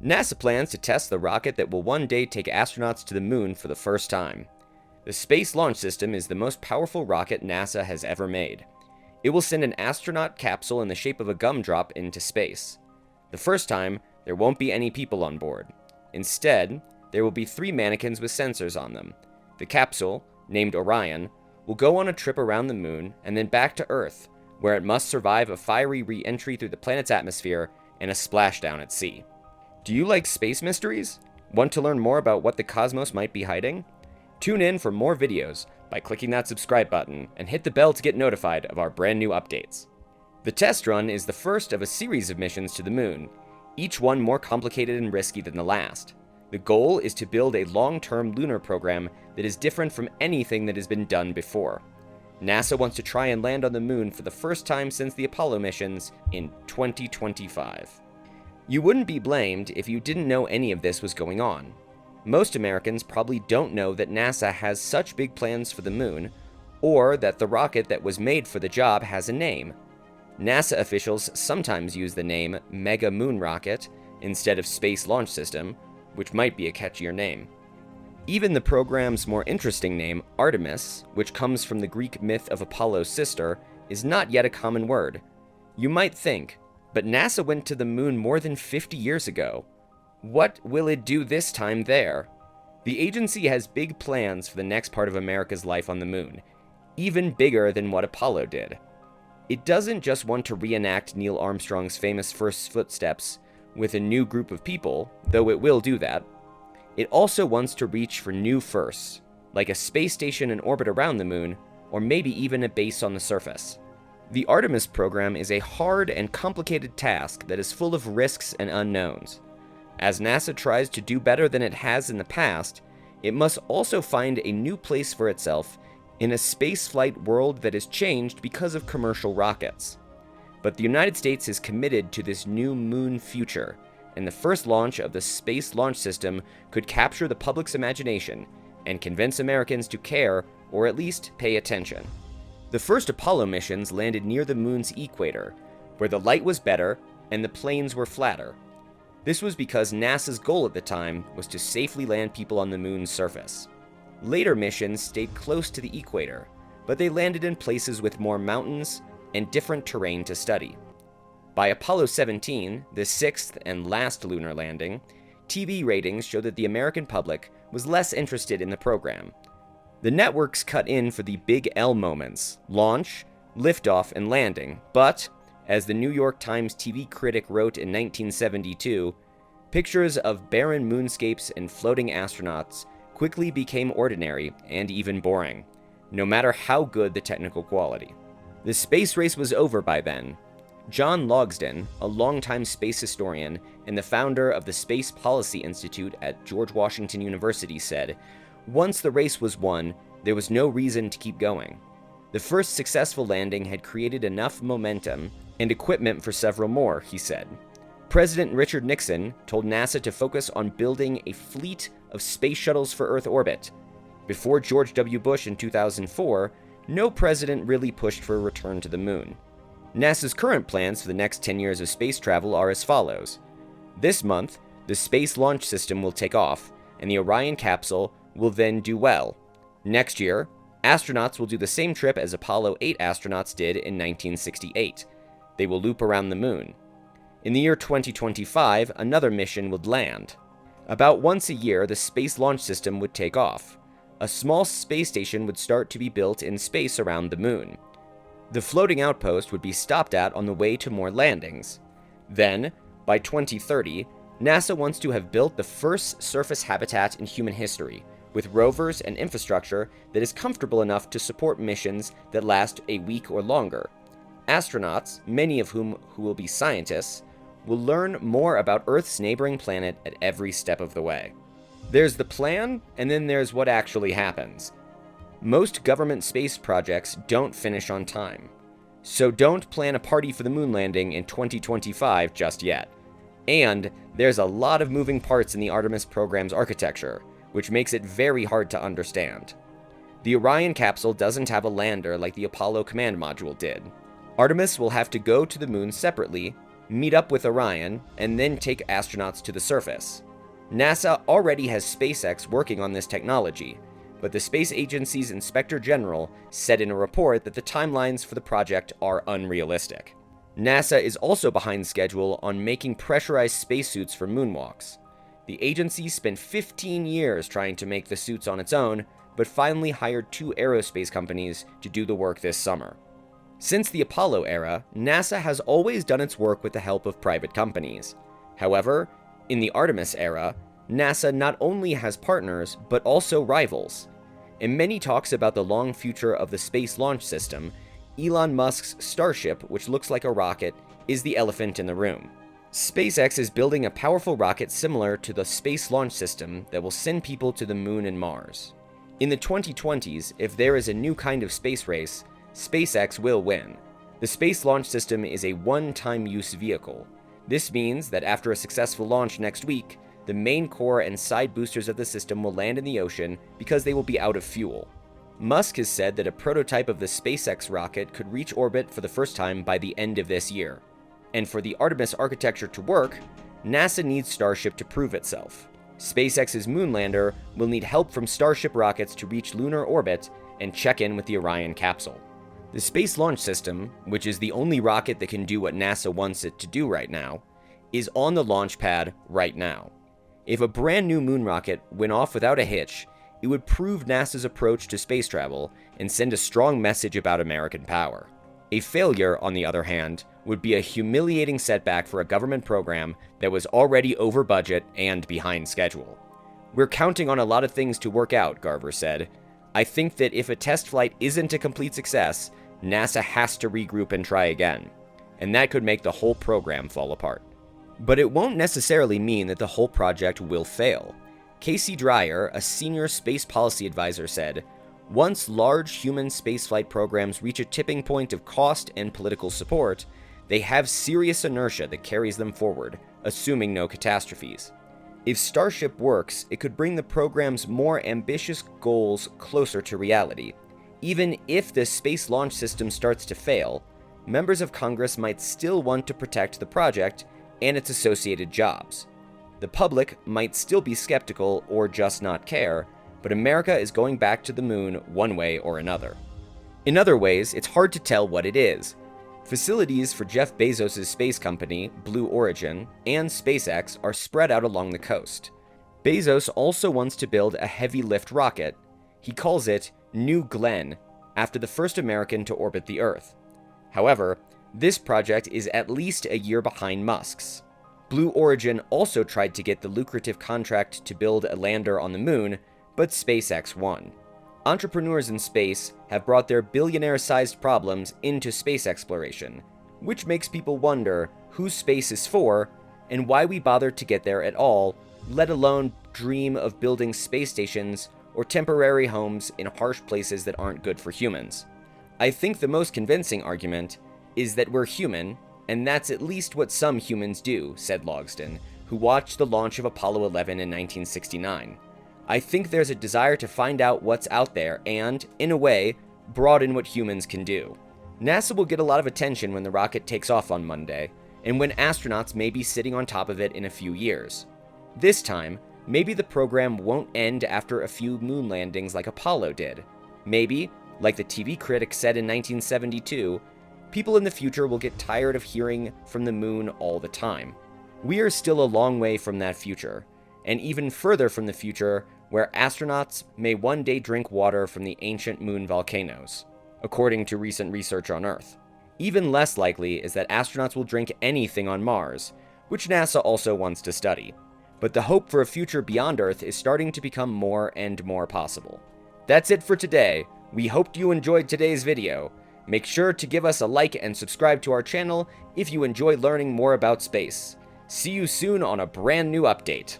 NASA plans to test the rocket that will one day take astronauts to the moon for the first time. The Space Launch System is the most powerful rocket NASA has ever made. It will send an astronaut capsule in the shape of a gumdrop into space. The first time, there won't be any people on board. Instead, there will be 3 mannequins with sensors on them. The capsule, named Orion, will go on a trip around the moon and then back to Earth, where it must survive a fiery re-entry through the planet's atmosphere and a splashdown at sea. Do you like space mysteries? Want to learn more about what the cosmos might be hiding? Tune in for more videos by clicking that subscribe button and hit the bell to get notified of our brand new updates. The test run is the first of a series of missions to the moon, each one more complicated and risky than the last. The goal is to build a long-term lunar program that is different from anything that has been done before. NASA wants to try and land on the moon for the first time since the Apollo missions in 2025. You wouldn't be blamed if you didn't know any of this was going on. Most Americans probably don't know that NASA has such big plans for the moon, or that the rocket that was made for the job has a name. NASA officials sometimes use the name Mega Moon Rocket instead of Space Launch System, which might be a catchier name. Even the program's more interesting name, Artemis, which comes from the Greek myth of Apollo's sister, is not yet a common word. You might think, but NASA went to the moon more than 50 years ago. What will it do this time there? The agency has big plans for the next part of America's life on the moon, even bigger than what Apollo did. It doesn't just want to reenact Neil Armstrong's famous first footsteps with a new group of people, though it will do that. It also wants to reach for new firsts, like a space station in orbit around the moon, or maybe even a base on the surface. The Artemis program is a hard and complicated task that is full of risks and unknowns. As NASA tries to do better than it has in the past, it must also find a new place for itself in a spaceflight world that has changed because of commercial rockets. But the United States is committed to this new moon future, and the first launch of the Space Launch System could capture the public's imagination and convince Americans to care or at least pay attention. The first Apollo missions landed near the moon's equator, where the light was better and the plains were flatter. This was because NASA's goal at the time was to safely land people on the moon's surface. Later missions stayed close to the equator, but they landed in places with more mountains and different terrain to study. By Apollo 17, the 6th and last lunar landing, TV ratings showed that the American public was less interested in the program. The networks cut in for the big L moments: launch, liftoff, and landing, but, as the New York Times TV critic wrote in 1972, pictures of barren moonscapes and floating astronauts quickly became ordinary and even boring, no matter how good the technical quality. The space race was over by then. John Logsdon, a longtime space historian and the founder of the Space Policy Institute at George Washington University, said, "Once the race was won, there was no reason to keep going. The first successful landing had created enough momentum and equipment for several more," he said. President Richard Nixon told NASA to focus on building a fleet of space shuttles for Earth orbit. Before George W. Bush in 2004, no president really pushed for a return to the moon. NASA's current plans for the next 10 years of space travel are as follows. This month, the Space Launch System will take off, and the Orion capsule will then do well. Next year, astronauts will do the same trip as Apollo 8 astronauts did in 1968. They will loop around the moon. In the year 2025, another mission would land. About once a year, the Space Launch System would take off. A small space station would start to be built in space around the moon. The floating outpost would be stopped at on the way to more landings. Then, by 2030, NASA wants to have built the first surface habitat in human history, with rovers and infrastructure that is comfortable enough to support missions that last a week or longer. Astronauts, many of whom will be scientists, will learn more about Earth's neighboring planet at every step of the way. There's the plan, and then there's what actually happens. Most government space projects don't finish on time. So don't plan a party for the moon landing in 2025 just yet. And there's a lot of moving parts in the Artemis program's architecture, which makes it very hard to understand. The Orion capsule doesn't have a lander like the Apollo command module did. Artemis will have to go to the moon separately, meet up with Orion, and then take astronauts to the surface. NASA already has SpaceX working on this technology, but the space agency's Inspector General said in a report that the timelines for the project are unrealistic. NASA is also behind schedule on making pressurized spacesuits for moonwalks. The agency spent 15 years trying to make the suits on its own, but finally hired 2 aerospace companies to do the work this summer. Since the Apollo era, NASA has always done its work with the help of private companies. However, in the Artemis era, NASA not only has partners, but also rivals. In many talks about the long future of the Space Launch System, Elon Musk's Starship, which looks like a rocket, is the elephant in the room. SpaceX is building a powerful rocket similar to the Space Launch System that will send people to the Moon and Mars. In the 2020s, if there is a new kind of space race, SpaceX will win. The Space Launch System is a one-time use vehicle. This means that after a successful launch next week, the main core and side boosters of the system will land in the ocean because they will be out of fuel. Musk has said that a prototype of the SpaceX rocket could reach orbit for the first time by the end of this year. And for the Artemis architecture to work, NASA needs Starship to prove itself. SpaceX's Moonlander will need help from Starship rockets to reach lunar orbit and check in with the Orion capsule. The Space Launch System, which is the only rocket that can do what NASA wants it to do right now, is on the launch pad right now. If a brand new moon rocket went off without a hitch, it would prove NASA's approach to space travel and send a strong message about American power. A failure, on the other hand, would be a humiliating setback for a government program that was already over budget and behind schedule. "We're counting on a lot of things to work out," Garver said. "I think that if a test flight isn't a complete success, NASA has to regroup and try again, and that could make the whole program fall apart." But it won't necessarily mean that the whole project will fail. Casey Dreyer, a senior space policy advisor, said, "Once large human spaceflight programs reach a tipping point of cost and political support, they have serious inertia that carries them forward, assuming no catastrophes. If Starship works, it could bring the program's more ambitious goals closer to reality. Even if the Space Launch System starts to fail, members of Congress might still want to protect the project and its associated jobs. The public might still be skeptical or just not care, but America is going back to the moon one way or another." In other ways, it's hard to tell what it is. Facilities for Jeff Bezos' space company, Blue Origin, and SpaceX are spread out along the coast. Bezos also wants to build a heavy-lift rocket. He calls it New Glenn, after the first American to orbit the Earth. However, this project is at least a year behind Musk's. Blue Origin also tried to get the lucrative contract to build a lander on the moon, but SpaceX won. Entrepreneurs in space have brought their billionaire-sized problems into space exploration, which makes people wonder who space is for and why we bother to get there at all, let alone dream of building space stations or temporary homes in harsh places that aren't good for humans. I think the most convincing argument is that we're human, and that's at least what some humans do, said Logsdon, who watched the launch of Apollo 11 in 1969. I think there's a desire to find out what's out there and, in a way, broaden what humans can do. NASA will get a lot of attention when the rocket takes off on Monday, and when astronauts may be sitting on top of it in a few years. This time, maybe the program won't end after a few moon landings like Apollo did. Maybe, like the TV critic said in 1972, people in the future will get tired of hearing from the moon all the time. We are still a long way from that future, and even further from the future where astronauts may one day drink water from the ancient moon volcanoes, according to recent research on Earth. Even less likely is that astronauts will drink anything on Mars, which NASA also wants to study. But the hope for a future beyond Earth is starting to become more and more possible. That's it for today. We hoped you enjoyed today's video. Make sure to give us a like and subscribe to our channel if you enjoy learning more about space. See you soon on a brand new update.